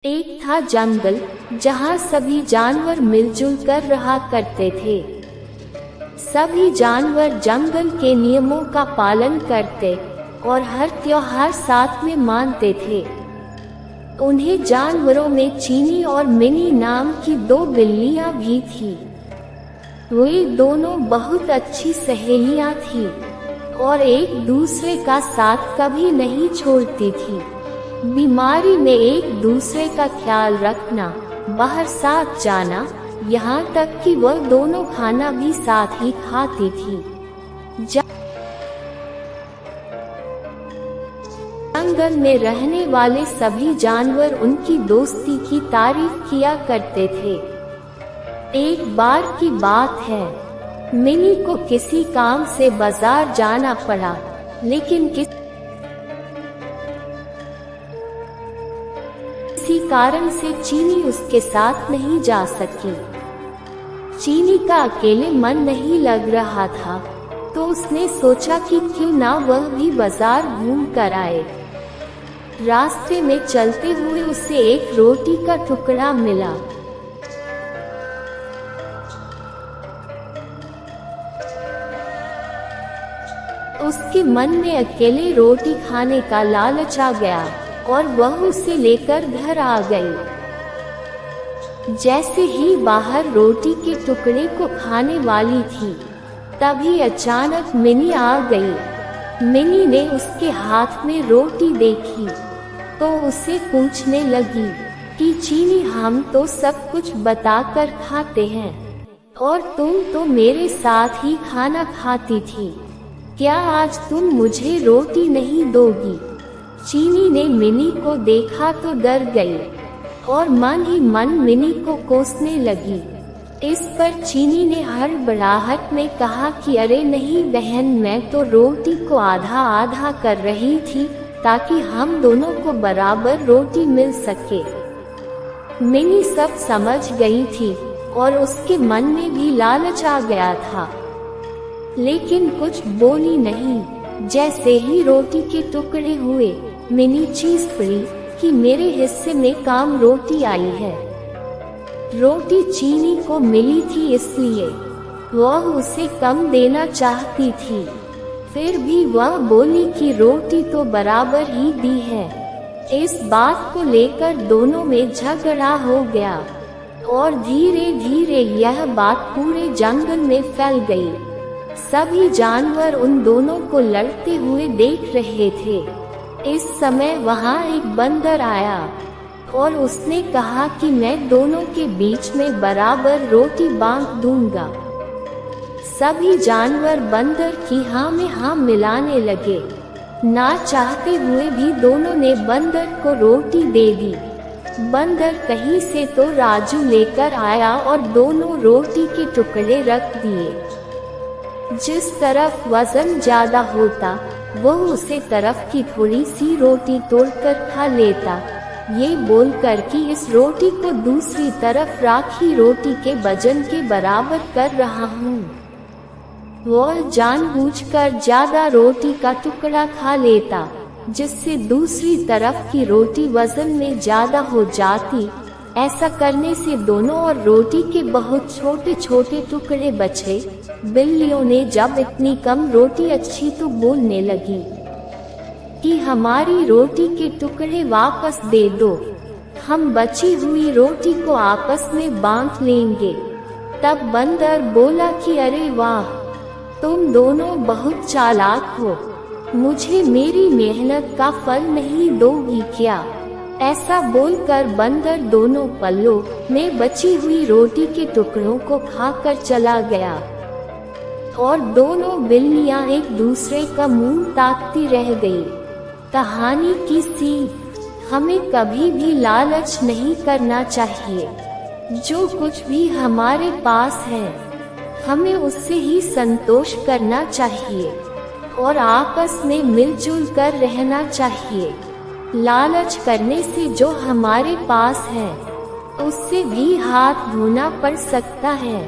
एक था जंगल जहाँ सभी जानवर मिलजुल कर रहा करते थे। सभी जानवर जंगल के नियमों का पालन करते और हर त्योहार साथ में मानते थे। उन्हें जानवरों में चीनी और मिनी नाम की दो बिल्लियां भी थीं। वे दोनों बहुत अच्छी सहेलियां थीं और एक दूसरे का साथ कभी नहीं छोड़ती थीं। बीमारी में एक दूसरे का ख्याल रखना, बाहर साथ जाना, यहाँ तक कि वह दोनों खाना भी साथ ही खाती थी। जंगल में रहने वाले सभी जानवर उनकी दोस्ती की तारीफ किया करते थे। एक बार की बात है, मिनी को किसी काम से बाजार जाना पड़ा, लेकिन किसी कारण से चीनी उसके साथ नहीं जा सकी। चीनी का अकेले मन नहीं लग रहा था, तो उसने सोचा कि क्यों ना वह भी बाजार घूम कर आए। रास्ते में चलते हुए उसे एक रोटी का टुकड़ा मिला। उसके मन में अकेले रोटी खाने का लालच आ गया और वह उसे लेकर घर आ गई। जैसे ही बाहर रोटी के टुकड़े को खाने वाली थी, तभी अचानक मिनी आ गई। मिनी ने उसके हाथ में रोटी देखी तो उसे पूछने लगी कि चीनी, हम तो सब कुछ बताकर खाते हैं और तुम तो मेरे साथ ही खाना खाती थी, क्या आज तुम मुझे रोटी नहीं दोगी? चीनी ने मिनी को देखा तो डर गई और मन ही मन मिनी को कोसने लगी। इस पर चीनी ने हड़बड़ाहट में कहा कि अरे नहीं बहन, मैं तो रोटी को आधा आधा कर रही थी ताकि हम दोनों को बराबर रोटी मिल सके। मिनी सब समझ गई थी और उसके मन में भी लालच आ गया था, लेकिन कुछ बोली नहीं। जैसे ही रोटी के टुकड़े हुए, मिनी चीज पड़ी कि मेरे हिस्से में काम रोटी आई है। रोटी चीनी को मिली थी, इसलिए वह उसे कम देना चाहती थी। फिर भी वह बोली कि रोटी तो बराबर ही दी है। इस बात को लेकर दोनों में झगड़ा हो गया और धीरे धीरे यह बात पूरे जंगल में फैल गई। सभी जानवर उन दोनों को लड़ते हुए देख रहे थे। इस समय वहाँ एक बंदर आया और उसने कहा कि मैं दोनों के बीच में बराबर रोटी बांट दूंगा। सभी जानवर बंदर की हाँ में हाँ मिलाने लगे। ना चाहते हुए भी दोनों ने बंदर को रोटी दे दी। बंदर कहीं से तो राजू लेकर आया और दोनों रोटी के टुकड़े रख दिए। जिस तरफ वजन ज्यादा होता, वह उसे तरफ की थोड़ी सी रोटी तोड़कर खा लेता, ये बोलकर कि इस रोटी को दूसरी तरफ राखी रोटी के वजन के बराबर कर रहा हूँ। वह जानबूझकर ज्यादा रोटी का टुकड़ा खा लेता, जिससे दूसरी तरफ की रोटी वजन में ज्यादा हो जाती। ऐसा करने से दोनों और रोटी के बहुत छोटे छोटे टुकड़े बचे। बिल्लियों ने जब इतनी कम रोटी अच्छी तो बोलने लगी कि हमारी रोटी के टुकड़े वापस दे दो, हम बची हुई रोटी को आपस में बांट लेंगे। तब बंदर बोला कि अरे वाह, तुम दोनों बहुत चालाक हो, मुझे मेरी मेहनत का फल नहीं दोगी क्या? ऐसा बोलकर बंदर दोनों पल्लों में बची हुई रोटी के टुकड़ों को खाकर चला गया और दोनों बिल्लियां एक दूसरे का मुंह ताकती रह गई। कहानी की सीख, हमें कभी भी लालच नहीं करना चाहिए। जो कुछ भी हमारे पास है, हमें उससे ही संतोष करना चाहिए और आपस में मिलजुल कर रहना चाहिए। लालच करने से जो हमारे पास है, उससे भी हाथ धोना पड़ सकता है।